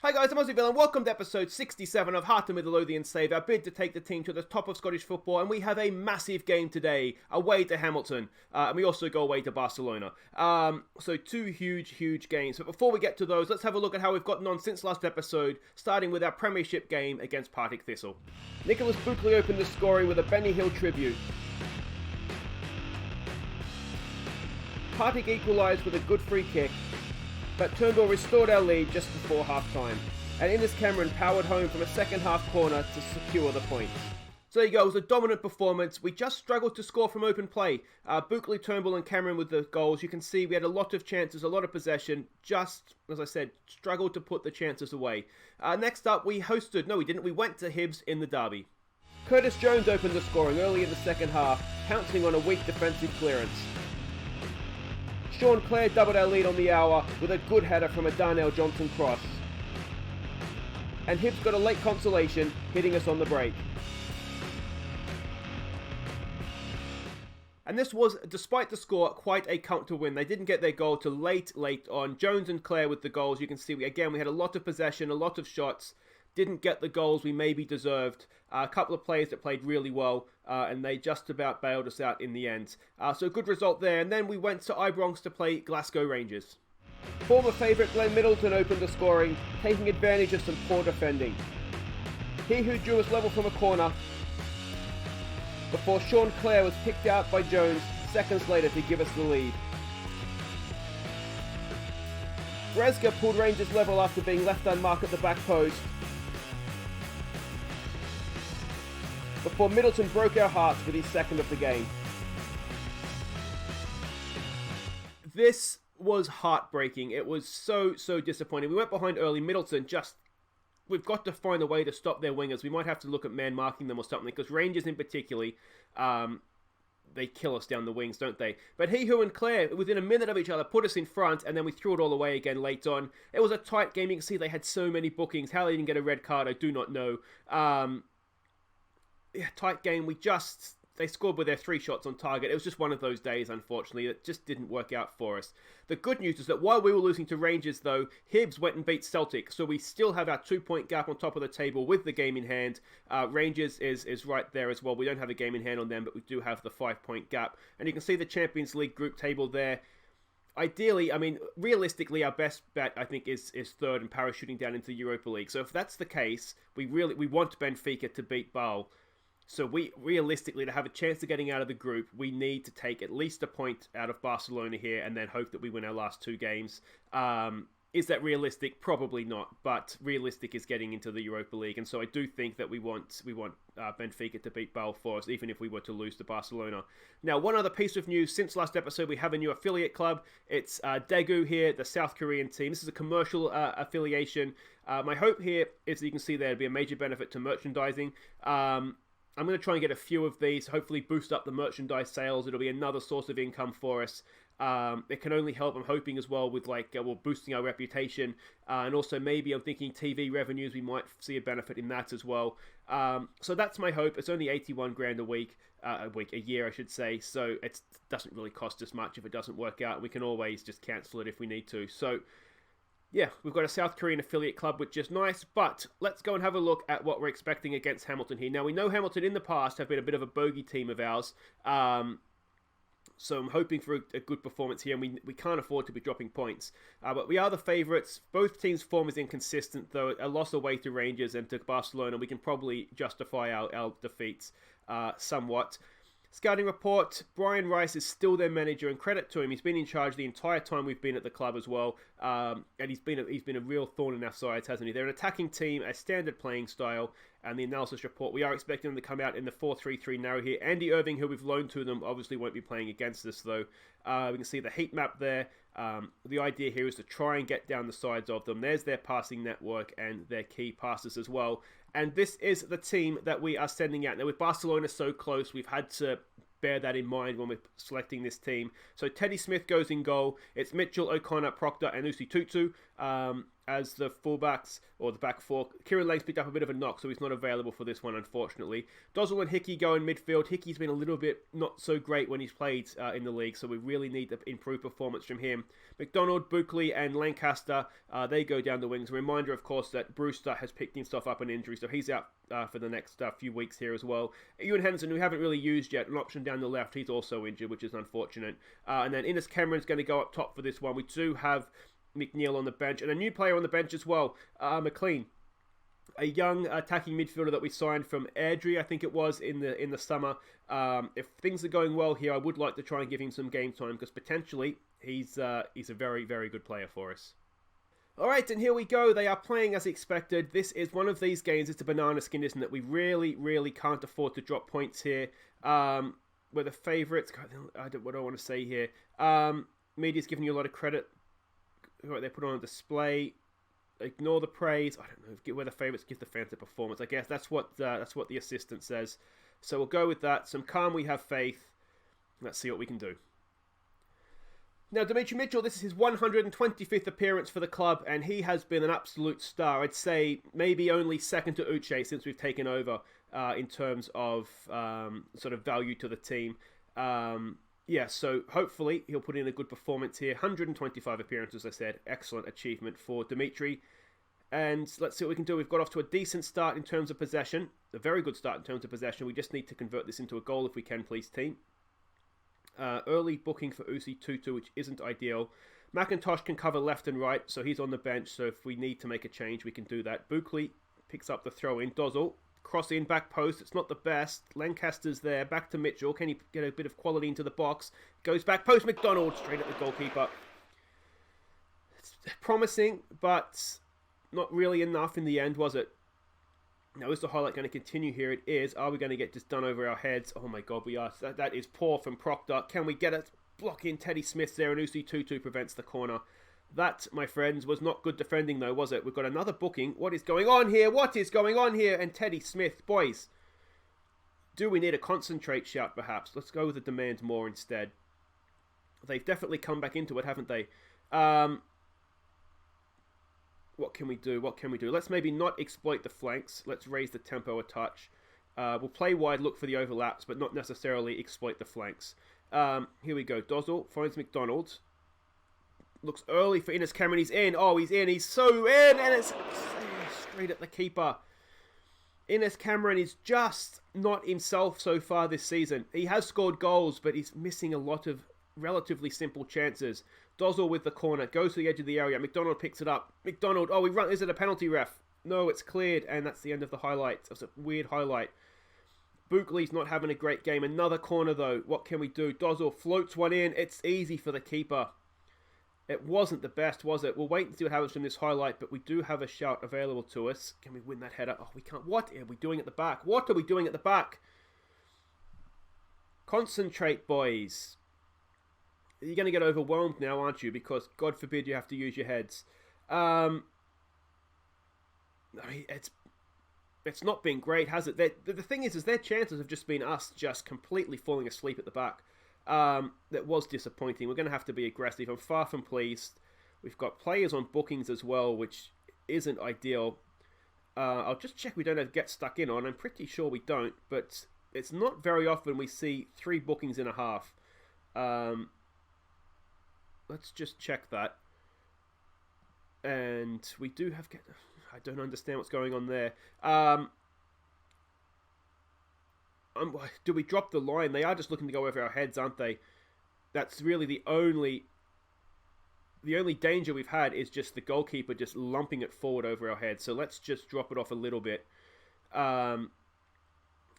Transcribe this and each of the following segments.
Hi guys, I'm Aussie and welcome to episode 67 of Hearts of Midlothian Save, our bid to take the team to the top of Scottish football, and we have a massive game today, away to Hamilton, and we also go away to Barcelona. So two huge games, but before we get to those, let's have a look at how we've gotten on since last episode, starting with our Premiership game against Partick Thistle. Nicholas Buckley opened the scoring with a Benny Hill tribute. Partick equalised with a good free kick, but Turnbull restored our lead just before half-time, and Innes Cameron powered home from a second-half corner to secure the points. So there you go, it was a dominant performance. We just struggled to score from open play. Buckley, Turnbull and Cameron with the goals. You can see we had a lot of chances, a lot of possession, just, as I said, struggled to put the chances away. Next up, we went to Hibs in the derby. Curtis Jones opened the scoring early in the second half, pouncing on a weak defensive clearance. Sean Clare doubled our lead on the hour with a good header from a Darnell Johnson cross. And Hibs got a late consolation, hitting us on the break. And this was, despite the score, quite a comfortable win. They didn't get their goal till late on. Jones and Clare with the goals. You can see, again, we had a lot of possession, a lot of shots. Didn't get the goals we maybe deserved. A couple of players that played really well, and they just about bailed us out in the end. So a good result there. And then we went to Ibronx to play Glasgow Rangers. Former favourite Glenn Middleton opened the scoring, taking advantage of some poor defending. He who drew us level from a corner, before Sean Clare was picked out by Jones seconds later to give us the lead. Bresga pulled Rangers level after being left unmarked at the back post, before Middleton broke our hearts with his second of the game. This was heartbreaking. It was so disappointing. We went behind early. Middleton we've got to find a way to stop their wingers. We might have to look at man marking them or something, because Rangers in particular, they kill us down the wings, don't they? But Hehu and Clare, within a minute of each other, put us in front, and then we threw it all away again late on. It was a tight game. You can see they had so many bookings. How they didn't get a red card, I do not know. Tight game. They scored with their 3 shots on target. It was just one of those days, unfortunately. It just didn't work out for us. The good news is that while we were losing to Rangers, though, Hibs went and beat Celtic. So we still have our 2-point gap on top of the table with the game in hand. Rangers is right there as well. We don't have a game in hand on them, but we do have the 5-point gap. And you can see the Champions League group table there. Ideally, realistically, our best bet, I think, is third and parachuting down into the Europa League. So if that's the case, we want Benfica to beat Bale. So realistically, to have a chance of getting out of the group, we need to take at least a point out of Barcelona here and then hope that we win our last 2 games. Is that realistic? Probably not, but realistic is getting into the Europa League. And so I do think that we want Benfica to beat Bale for us, even if we were to lose to Barcelona. Now, one other piece of news. Since last episode, we have a new affiliate club. It's Daegu here, the South Korean team. This is a commercial affiliation. My hope here is that you can see there will be a major benefit to merchandising. I'm going to try and get a few of these, hopefully boost up the merchandise sales. It'll be another source of income for us. It can only help, I'm hoping, as well, with boosting our reputation. And also maybe I'm thinking TV revenues, we might see a benefit in that as well. So that's my hope. It's only 81 grand a year, I should say. So it doesn't really cost us much if it doesn't work out. We can always just cancel it if we need to. So yeah, we've got a South Korean affiliate club, which is nice, but let's go and have a look at what we're expecting against Hamilton here. Now, we know Hamilton in the past have been a bit of a bogey team of ours, so I'm hoping for a good performance here, and we can't afford to be dropping points. But we are the favourites. Both teams' form is inconsistent, though. A loss away to Rangers and to Barcelona, we can probably justify our defeats somewhat. Scouting report, Brian Rice is still their manager, and credit to him, he's been in charge the entire time we've been at the club as well, and he's been a real thorn in our sides, hasn't he? They're an attacking team, a standard playing style, and the analysis report, we are expecting them to come out in the 4-3-3 narrow here. Andy Irving, who we've loaned to them, obviously won't be playing against us, though. We can see the heat map there. The idea here is to try and get down the sides of them. There's their passing network and their key passes as well. And this is the team that we are sending out. Now, with Barcelona so close, we've had to bear that in mind when we're selecting this team. So Teddy Smith goes in goal. It's Mitchell, O'Connor, Proctor, and Usi Tutu. as the fullbacks, or the back four. Kieran Lang's picked up a bit of a knock, so he's not available for this one, unfortunately. Dozzell and Hickey go in midfield. Hickey's been a little bit not so great when he's played in the league, so we really need to improve performance from him. McDonald, Buckley, and Lancaster, they go down the wings. A reminder, of course, that Brewster has picked himself up an injury, so he's out for the next few weeks here as well. Ewan Henderson, who we haven't really used yet, an option down the left, he's also injured, which is unfortunate. And then Innes Cameron's going to go up top for this one. We do have McNeil on the bench, and a new player on the bench as well, McLean, a young attacking midfielder that we signed from Airdrie, I think it was, in the summer. If things are going well here, I would like to try and give him some game time, because potentially he's a very, very good player for us. Alright, and here we go. They are playing as expected. This is one of these games. It's a banana skin, isn't it? We really, really can't afford to drop points here. We're the favourites. What do I want to say here? Media's giving you a lot of credit. Right, they put on a display. Ignore the praise. I don't know. We're the favourites. Give the fans a performance. I guess that's what the assistant says. So we'll go with that. Some calm. We have faith. Let's see what we can do. Now, Dimitri Mitchell, this is his 125th appearance for the club, and he has been an absolute star. I'd say maybe only second to Uche since we've taken over in terms of sort of value to the team. Yeah, so hopefully he'll put in a good performance here. 125 appearances, as I said. Excellent achievement for Dimitri. And let's see what we can do. We've got off to a decent start in terms of possession. A very good start in terms of possession. We just need to convert this into a goal if we can, please, team. Early booking for Usi Tutu, which isn't ideal. McIntosh can cover left and right, so he's on the bench. So if we need to make a change, we can do that. Buckley picks up the throw in. Dozzell, cross in, back post. It's not the best. Lancaster's there. Back to Mitchell. Can he get a bit of quality into the box? Goes back post. McDonald straight at the goalkeeper. It's promising, but not really enough in the end, was it? Now, is the highlight going to continue here? It is. Are we going to get this done over our heads? Oh my god, we are. That is poor from Proctor. Can we get it? Block in Teddy Smith there, and Usi Tutu prevents the corner. That, my friends, was not good defending though, was it? We've got another booking. What is going on here? What is going on here? And Teddy Smith, boys. Do we need a concentrate shout, perhaps? Let's go with the demand more instead. They've definitely come back into it, haven't they? What can we do? What can we do? Let's maybe not exploit the flanks. Let's raise the tempo a touch. We'll play wide, look for the overlaps, but not necessarily exploit the flanks. Here we go. Dozzell finds McDonald. Looks early for Innes Cameron. He's in. Oh, he's in. He's so in. And it's straight at the keeper. Innes Cameron is just not himself so far this season. He has scored goals, but he's missing a lot of relatively simple chances. Dozzell with the corner, goes to the edge of the area. McDonald picks it up. McDonald, oh, we run. Is it a penalty, ref? No, it's cleared, and that's the end of the highlight. That's a weird highlight. Buckley's not having a great game. Another corner, though. What can we do? Dozzell floats one in. It's easy for the keeper. It wasn't the best, was it? We'll wait and see what happens from this highlight, but we do have a shout available to us. Can we win that header? Oh, we can't. What are we doing at the back? What are we doing at the back? Concentrate, boys. You're going to get overwhelmed now, aren't you? Because, God forbid, you have to use your heads. I mean, it's not been great, has it? The thing is their chances have just been us just completely falling asleep at the back. That was disappointing. We're going to have to be aggressive. I'm far from pleased. We've got players on bookings as well, which isn't ideal. I'll just check we don't have Get Stuck In on. I'm pretty sure we don't, but it's not very often we see 3 bookings in a half. Let's just check that. And we do have... I don't understand what's going on there. Do we drop the line? They are just looking to go over our heads, aren't they? That's really the only danger we've had is just the goalkeeper just lumping it forward over our heads. So let's just drop it off a little bit.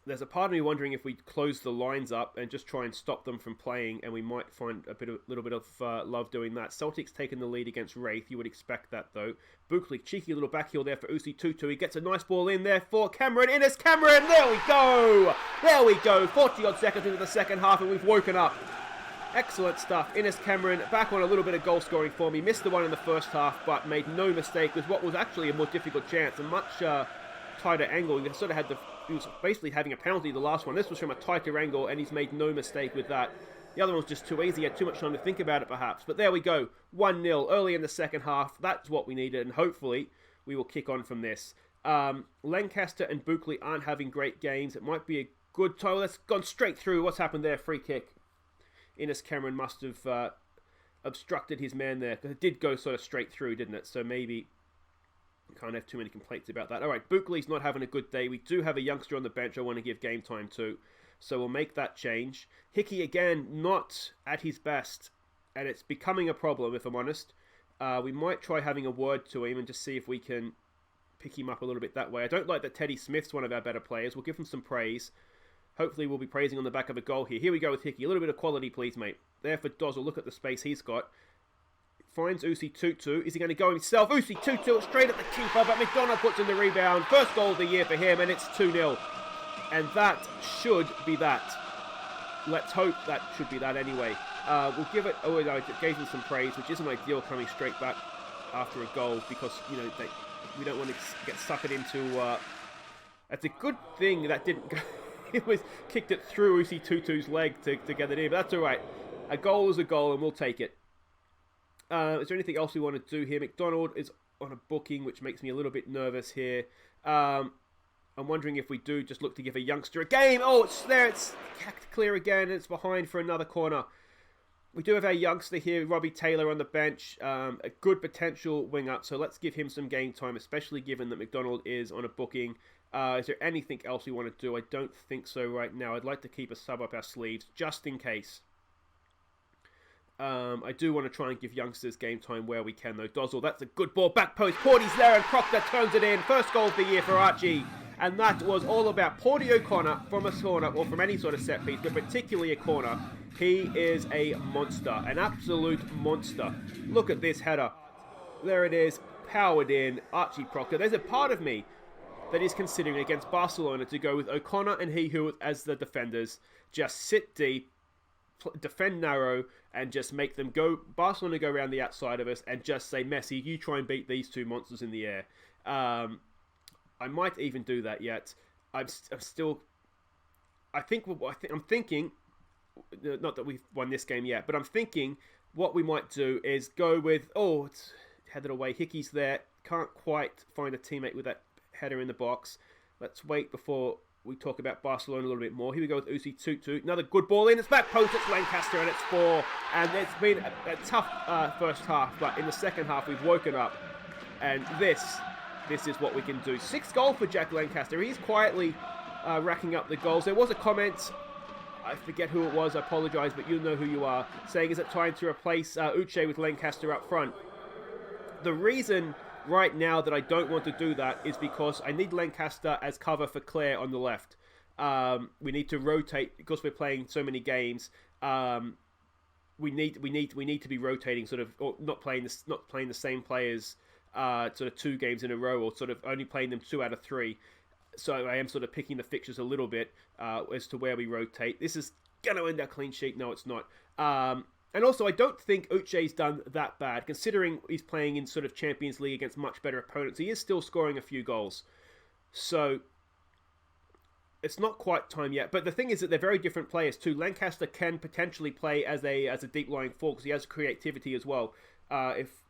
There's a part of me wondering if we close the lines up and just try and stop them from playing, and we might find a little bit of love doing that. Celtic's taken the lead against Wraith. You would expect that, though. Buckley, cheeky little backheel there for Usi Tutu. He gets a nice ball in there for Cameron. Innes Cameron! There we go! There we go! 40-odd seconds into the second half, and we've woken up. Excellent stuff. Innes Cameron back on a little bit of goal scoring form. He missed the one in the first half, but made no mistake with what was actually a more difficult chance. A much tighter angle. He was basically having a penalty the last one. This was from a tighter angle, and he's made no mistake with that. The other one was just too easy. He had too much time to think about it, perhaps. But there we go. 1-0 early in the second half. That's what we needed, and hopefully we will kick on from this. Lancaster and Buckley aren't having great games. It might be a good time. That's gone straight through. What's happened there? Free kick. Innes Cameron must have obstructed his man there, because it did go sort of straight through, didn't it? So maybe can't have too many complaints about that. All right, Buckley's not having a good day. We do have a youngster on the bench I want to give game time to, so we'll make that change. Hickey, again, not at his best, and it's becoming a problem, if I'm honest. We might try having a word to him and just see if we can pick him up a little bit that way. I don't like that Teddy Smith's one of our better players. We'll give him some praise. Hopefully we'll be praising on the back of a goal here. Here we go with Hickey. A little bit of quality, please, mate. There for Dozzle. Look at the space he's got. Finds Usi Tutu. Is he going to go himself? Usi Tutu straight at the keeper, but McDonald puts in the rebound. First goal of the year for him, and it's 2-0. And that should be that. Let's hope that should be that anyway. We'll give it... Oh, no, it gave him some praise, which isn't ideal coming straight back after a goal, because, you know, we don't want to get suckered into... It's a good thing that didn't go... It was kicked it through Usi Tutu's leg to get it in, but that's all right. A goal is a goal, and we'll take it. Is there anything else we want to do here? McDonald is on a booking, which makes me a little bit nervous here. I'm wondering if we do just look to give a youngster a game. Oh, it's there. It's clear again. It's behind for another corner. We do have our youngster here, Robbie Taylor, on the bench. A good potential wing-up, so let's give him some game time, especially given that McDonald is on a booking. Is there anything else we want to do? I don't think so right now. I'd like to keep a sub up our sleeves, just in case. I do want to try and give youngsters game time where we can, though. Dozzle, that's a good ball. Back post. Porty's there, and Proctor turns it in. First goal of the year for Archie. And that was all about Porty O'Connor from a corner, or from any sort of set piece, but particularly a corner. He is a monster, an absolute monster. Look at this header. There it is, powered in. Archie Proctor. There's a part of me that is considering against Barcelona to go with O'Connor and Hewitt as the defenders. Just sit deep, defend narrow, and just make them go. Barcelona go around the outside of us and just say, Messi, you try and beat these two monsters in the air. I might even do that yet. I'm thinking, not that we've won this game yet, but I'm thinking what we might do is go with, it's headed away. Hickey's there. Can't quite find a teammate with that header in the box. Let's wait before we talk about Barcelona a little bit more. Here we go with Usi Tutu. Another good ball in. It's back post. It's Lancaster, and it's 4. And it's been a tough first half, but in the second half we've woken up. And this is what we can do. 6 goals for Jack Lancaster. He's quietly racking up the goals. There was a comment, I forget who it was, I apologise, but you know who you are, saying, is it time to replace Uche with Lancaster up front? The reason right now that I don't want to do that is because I need Lancaster as cover for Claire on the left. We need to rotate because we're playing so many games. We need to be rotating, sort of, or not playing the same players sort of 2 games in a row, or sort of only playing them 2 out of 3. So I am sort of picking the fixtures a little bit as to where we rotate. This is going to end our clean sheet. No, it's not. And also, I don't think Uche's done that bad, considering he's playing in sort of Champions League against much better opponents. He is still scoring a few goals. So it's not quite time yet. But the thing is that they're very different players too. Lancaster can potentially play as a deep-lying forward because he has creativity as well.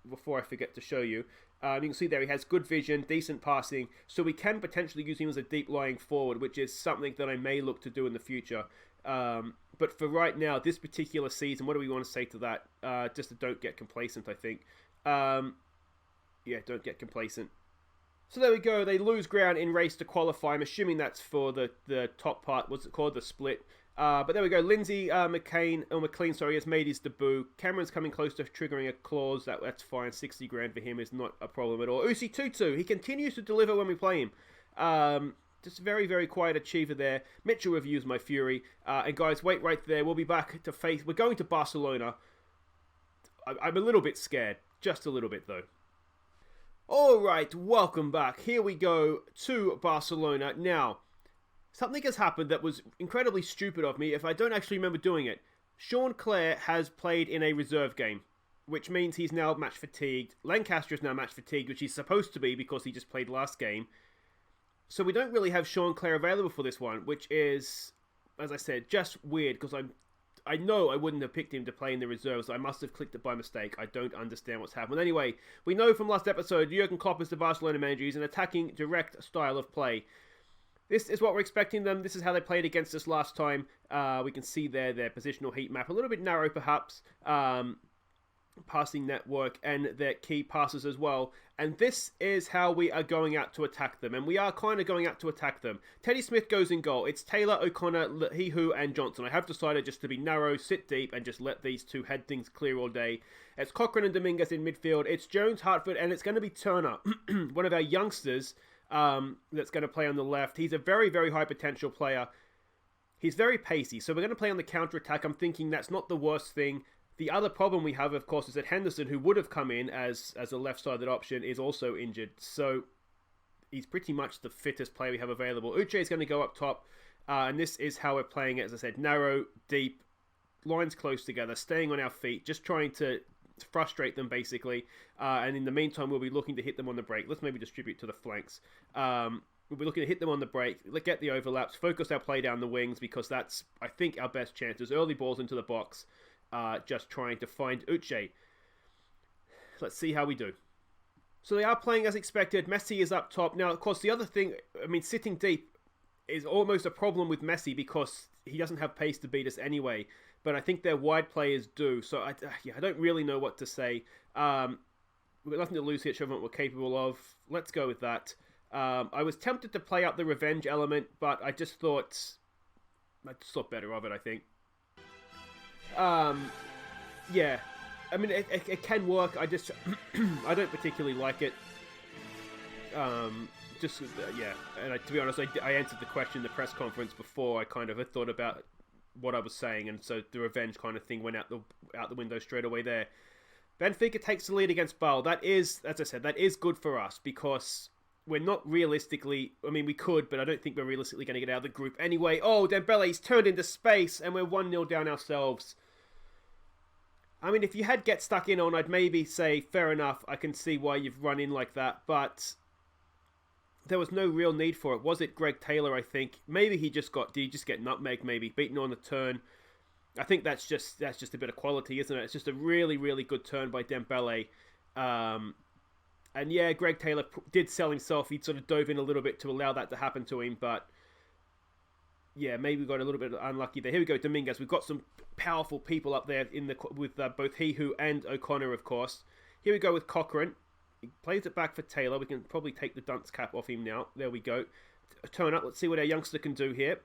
Before I forget to show you. You can see there he has good vision, decent passing, so we can potentially use him as a deep-lying forward, which is something that I may look to do in the future. But for right now, this particular season, what do we want to say to that? Just don't get complacent, I think. Don't get complacent. So there we go. They lose ground in race to qualify. I'm assuming that's for the top part. What's it called? The split. But there we go. Lindsay McClean has made his debut. Cameron's coming close to triggering a clause. That's fine. 60 grand for him is not a problem at all. Usi Tutu, he continues to deliver when we play him. Just very, very quiet achiever there. Mitchell reviews my fury. And guys, wait right there. We'll be back to face... We're going to Barcelona. I'm a little bit scared. Just a little bit, though. Alright, welcome back. Here we go to Barcelona. Now, something has happened that was incredibly stupid of me if I don't actually remember doing it. Sean Clare has played in a reserve game, which means he's now match fatigued. Lancaster is now match fatigued, which he's supposed to be because he just played last game. So we don't really have Sean Clare available for this one, which is, as I said, just weird because I know I wouldn't have picked him to play in the reserves. I must have clicked it by mistake. I don't understand what's happened. Anyway, we know from last episode, Jurgen Klopp is the Barcelona manager. He's an attacking, direct style of play. This is what we're expecting them. This is how they played against us last time. We can see there their positional heat map. A little bit narrow, perhaps. Passing network and their key passes as well. And this is how we are going out to attack them. And we are kind of going out to attack them. Teddy Smith goes in goal. It's Taylor, O'Connor, Hehu, and Johnson. I have decided just to be narrow, sit deep, and just let these two head things clear all day. It's Cochrane and Dominguez in midfield. It's Jones, Hartford, and it's going to be Turner, one of our youngsters that's going to play on the left. He's a very, very high potential player. He's very pacey. So we're going to play on the counter-attack. I'm thinking that's not the worst thing. The other problem we have, of course, is that Henderson, who would have come in as a left-sided option, is also injured. So he's pretty much the fittest player we have available. Uche is going to go up top, and this is how we're playing it. As I said, narrow, deep, lines close together, staying on our feet, just trying to frustrate them, basically. And in the meantime, we'll be looking to hit them on the break. Let's maybe distribute to the flanks. We'll be looking to hit them on the break, get the overlaps, focus our play down the wings, because that's, I think, our best chances. Early balls into the box. Just trying to find Uche. Let's see how we do. So they are playing as expected. Messi is up top. Now, of course, the other thing, I mean, sitting deep is almost a problem with Messi because he doesn't have pace to beat us anyway. But I think their wide players do. So, I don't really know what to say. We've got nothing to lose here. Show them what we're capable of. Let's go with that. I was tempted to play up the revenge element, but I just thought better of it, I think. Yeah, I mean, it can work. I just, I don't particularly like it. Yeah, and to be honest, I answered the question in the press conference before I kind of had thought about what I was saying, and so the revenge kind of thing went out the window straight away there. Benfica takes the lead against Bale. That is, as I said, that is good for us because we're not realistically, I mean, we could, but I don't think we're realistically going to get out of the group anyway. Oh, Dembele's turned into space, and we're 1-0 down ourselves. I mean, if you had get stuck in on, I'd maybe say, fair enough, I can see why you've run in like that, but there was no real need for it. Was it Greg Taylor, I think? Maybe did he just get nutmeg, maybe, beaten on the turn. I think that's just a bit of quality, isn't it? It's just a really, really good turn by Dembele. And yeah, Greg Taylor did sell himself. He sort of dove in a little bit to allow that to happen to him, but yeah, maybe we got a little bit unlucky there. Here we go, Dominguez. We've got some powerful people up there with both Hehu and O'Connor, of course. Here we go with Cochrane. He plays it back for Taylor. We can probably take the dunce cap off him now. There we go. Turn up. Let's see what our youngster can do here.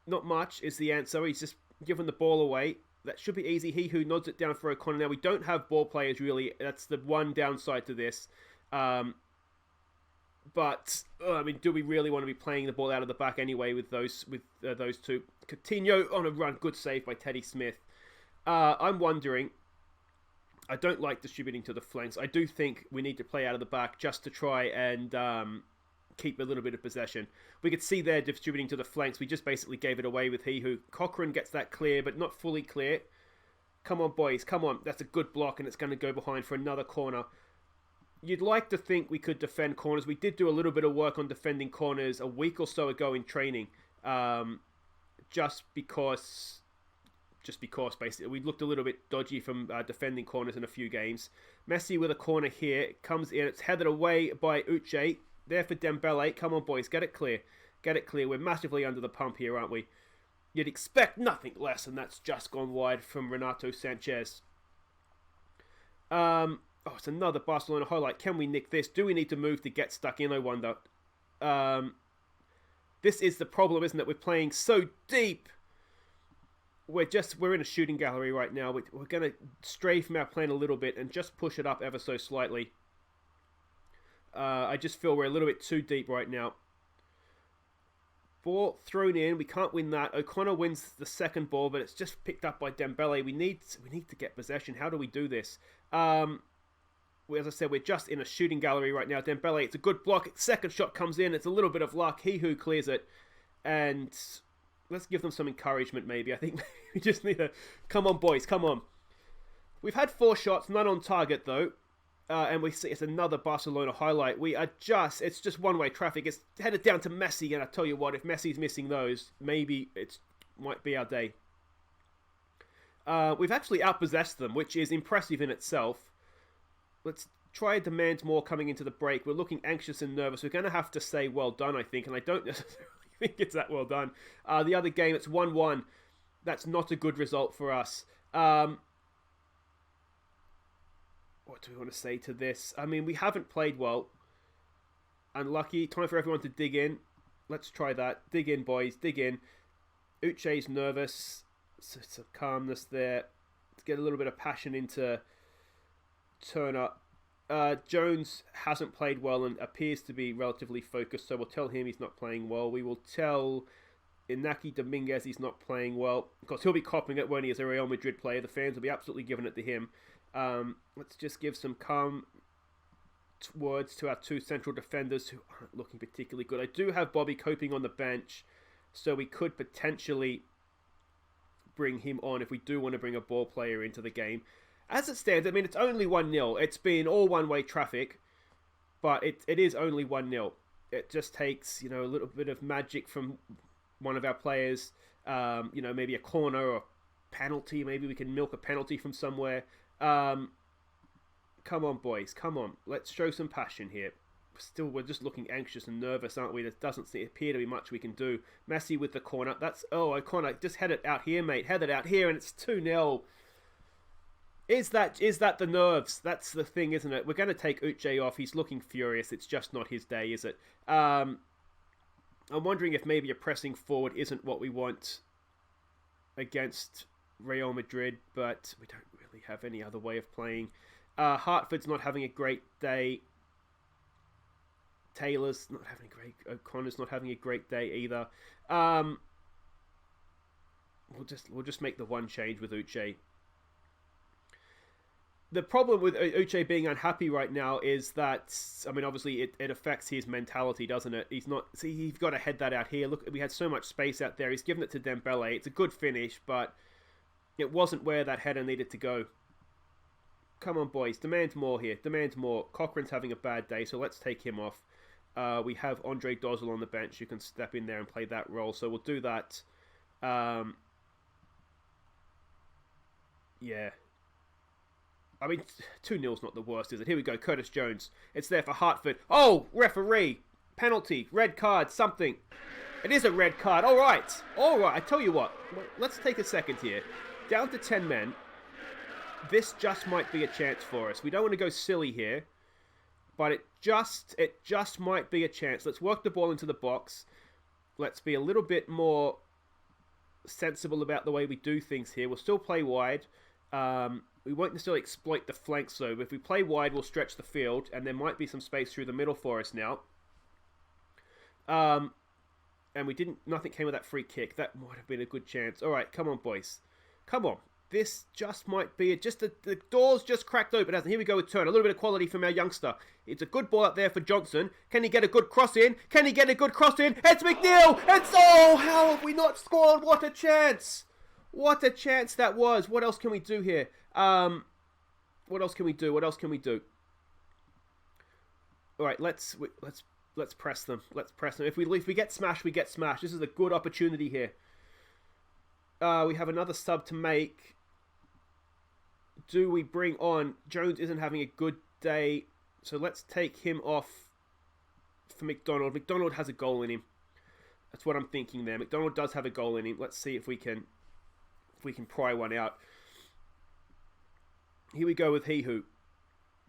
Not much is the answer. He's just given the ball away. That should be easy. Hehu nods it down for O'Connor. Now, we don't have ball players, really. That's the one downside to this. But I mean, do we really want to be playing the ball out of the back anyway with those two? Coutinho on a run, good save by Teddy Smith. I'm wondering. I don't like distributing to the flanks. I do think we need to play out of the back just to try and keep a little bit of possession. We could see there distributing to the flanks. We just basically gave it away with Hehu. Cochrane gets that clear, but not fully clear. Come on, boys. Come on. That's a good block, and it's going to go behind for another corner. You'd like to think we could defend corners. We did do a little bit of work on defending corners a week or so ago in training. Just because, basically. We looked a little bit dodgy from defending corners in a few games. Messi with a corner here. It comes in. It's headed away by Uche. There for Dembele. Come on, boys. Get it clear. Get it clear. We're massively under the pump here, aren't we? You'd expect nothing less, and that's just gone wide from Renato Sanchez. Oh, it's another Barcelona highlight. Can we nick this? Do we need to move to get stuck in, I wonder? This is the problem, isn't it? We're playing so deep. We're in a shooting gallery right now. We're going to stray from our plan a little bit and just push it up ever so slightly. I just feel we're a little bit too deep right now. Ball thrown in. We can't win that. O'Connor wins the second ball, but it's just picked up by Dembele. We need to get possession. How do we do this? As I said, we're just in a shooting gallery right now. Dembele, it's a good block. Second shot comes in. It's a little bit of luck. Hehu clears it. And let's give them some encouragement, maybe. I think we just need to... Come on, boys. Come on. We've had 4 shots. None on target, though. And we see it's another Barcelona highlight. It's just one-way traffic. It's headed down to Messi. And I tell you what, if Messi's missing those, maybe it might be our day. We've actually outpossessed them, which is impressive in itself. Let's try and demand more coming into the break. We're looking anxious and nervous. We're going to have to say well done, I think, and I don't necessarily think it's that well done. The other game, it's 1-1. That's not a good result for us. What do we want to say to this? I mean, we haven't played well. Unlucky. Time for everyone to dig in. Let's try that. Dig in, boys. Dig in. Uche's nervous. Some calmness there. Let's get a little bit of passion into Turner. Jones hasn't played well and appears to be relatively focused, so we'll tell him he's not playing well. We will tell Inaki Dominguez he's not playing well, because he'll be copping it when he is a Real Madrid player. The fans will be absolutely giving it to him. Let's just give some calm words to our two central defenders who aren't looking particularly good. I do have Bobby Coping on the bench, so we could potentially bring him on if we do want to bring a ball player into the game. As it stands, I mean, it's only 1-0. It's been all one-way traffic, but it is only 1-0. It just takes, a little bit of magic from one of our players, maybe a corner or penalty. Maybe we can milk a penalty from somewhere. Come on, boys. Come on. Let's show some passion here. We're just looking anxious and nervous, aren't we? There doesn't appear to be much we can do. Messi with the corner. O'Connor, just head it out here, mate. Head it out here, and it's 2-0. Is that the nerves? That's the thing, isn't it? We're going to take Uche off. He's looking furious. It's just not his day, is it? I'm wondering if maybe a pressing forward isn't what we want against Real Madrid, but we don't really have any other way of playing. Hartford's not having a great day. Taylor's not having a great... O'Connor's not having a great day either. We'll just make the one change with Uche. The problem with Uche being unhappy right now is that, I mean, obviously it affects his mentality, doesn't it? He's got to head that out here. Look, we had so much space out there. He's given it to Dembele. It's a good finish, but it wasn't where that header needed to go. Come on, boys. Demand more here. Demand more. Cochrane's having a bad day, so let's take him off. We have Andre Dozel on the bench. You can step in there and play that role, so we'll do that. Yeah. I mean, 2-0's not the worst, is it? Here we go, Curtis Jones. It's there for Hartford. Oh, referee. Penalty. Red card. Something. It is a red card. All right. I tell you what. Let's take a second here. Down to 10 men. This just might be a chance for us. We don't want to go silly here. But it just might be a chance. Let's work the ball into the box. Let's be a little bit more sensible about the way we do things here. We'll still play wide. We won't necessarily exploit the flanks, though. If we play wide, we'll stretch the field, and there might be some space through the middle for us now. And nothing came of that free kick. That might have been a good chance. All right, come on, boys. Come on. This just might be it. Just the door's just cracked open. Here we go with Turner. A little bit of quality from our youngster. It's a good ball up there for Johnson. Can he get a good cross in? It's McNeil! How have we not scored? What a chance! What a chance that was. What else can we do here? What else can we do? All right, let's press them. If we get smashed, we get smashed. This is a good opportunity here. We have another sub to make. Do we bring on... Jones isn't having a good day, so let's take him off for McDonald. McDonald has a goal in him. That's what I'm thinking there. McDonald does have a goal in him. Let's see if we can pry one out. Here we go with He Who.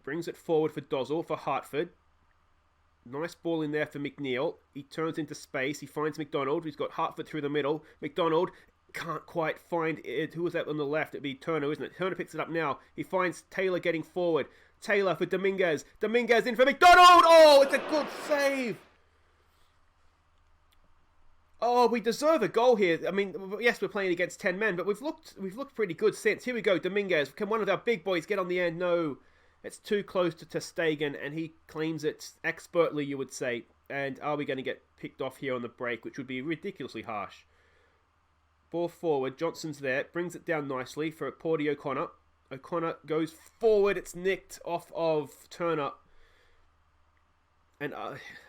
Brings it forward for Dozel for Hartford. Nice ball in there for McNeil. He turns into space. He finds McDonald. He's got Hartford through the middle. McDonald can't quite find it. Who was that on the left? It'd be Turner, isn't it? Turner picks it up now. He finds Taylor getting forward. Taylor for Dominguez. Dominguez in for McDonald. Oh, it's a good save. Oh, we deserve a goal here. I mean, yes, we're playing against 10 men, but we've looked pretty good since. Here we go, Dominguez. Can one of our big boys get on the end? No. It's too close to ter Stegen, and he claims it expertly, you would say. And are we going to get picked off here on the break, which would be ridiculously harsh? Ball forward. Johnson's there. Brings it down nicely for Porty O'Connor. O'Connor goes forward. It's nicked off of Turner. And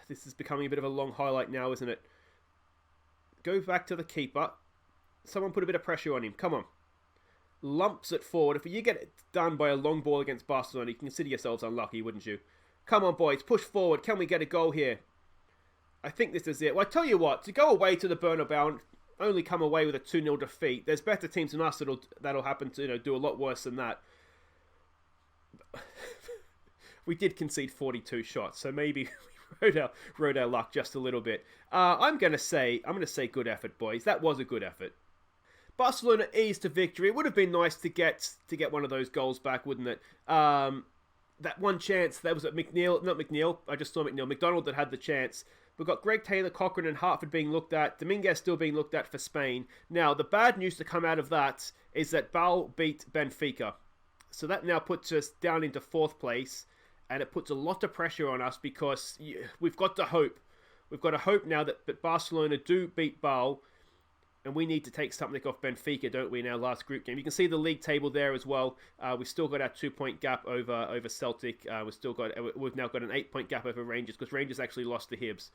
this is becoming a bit of a long highlight now, isn't it? Go back to the keeper. Someone put a bit of pressure on him. Come on. lumps it forward. If you get it done by a long ball against Barcelona, you can consider yourselves unlucky, wouldn't you? Come on, boys, push forward. Can we get a goal here? I think this is it. Well, I tell you what, to go away to the Bernabeu and only come away with a 2-0 defeat, there's better teams than us that'll happen to do a lot worse than that. We did concede 42 shots, so maybe we rode our luck just a little bit. I'm gonna say good effort, boys. That was a good effort. Barcelona eased to victory. It would have been nice to get one of those goals back, wouldn't it? That one chance, that was at McNeil. I just saw McNeil. McDonald that had the chance. We've got Greg Taylor, Cochran and Hartford being looked at. Dominguez still being looked at for Spain. Now, the bad news to come out of that is that Bale beat Benfica. So that now puts us down into 4th place. And it puts a lot of pressure on us because we've got to hope. We've got to hope now that Barcelona do beat Bale. And we need to take something off Benfica, don't we, in our last group game? You can see the league table there as well. We've still got our 2-point gap over Celtic. We've now got an 8-point gap over Rangers because Rangers actually lost to Hibs.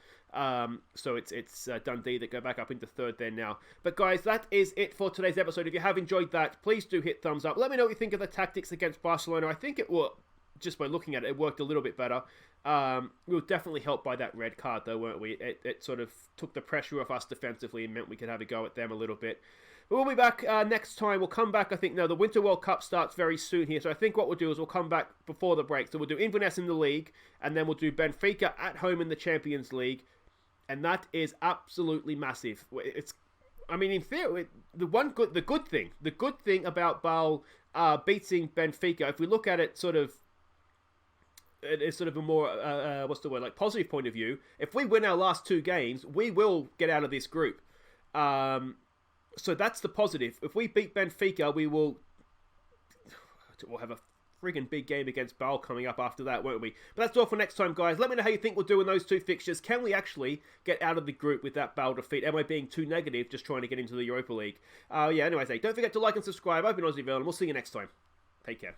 So it's Dundee that go back up into 3rd there now. But guys, that is it for today's episode. If you have enjoyed that, please do hit thumbs up. Let me know what you think of the tactics against Barcelona. I think it will. Just by looking at it, it worked a little bit better. We were definitely helped by that red card, though, weren't we? It sort of took the pressure off us defensively and meant we could have a go at them a little bit. But we'll be back next time. We'll come back, I think, the Winter World Cup starts very soon here. So I think what we'll do is we'll come back before the break. So we'll do Inverness in the league, and then we'll do Benfica at home in the Champions League. And that is absolutely massive. In theory, the good thing about Bale beating Benfica, if we look at it it's sort of a more, positive point of view. If we win our last 2 games, we will get out of this group. So that's the positive. If we beat Benfica, we'll have a friggin' big game against Bale coming up after that, won't we? But that's all for next time, guys. Let me know how you think we'll do in those 2 fixtures. Can we actually get out of the group with that Bale defeat? Am I being too negative just trying to get into the Europa League? Anyways, don't forget to like and subscribe. I've been Aussie Vale, and we'll see you next time. Take care.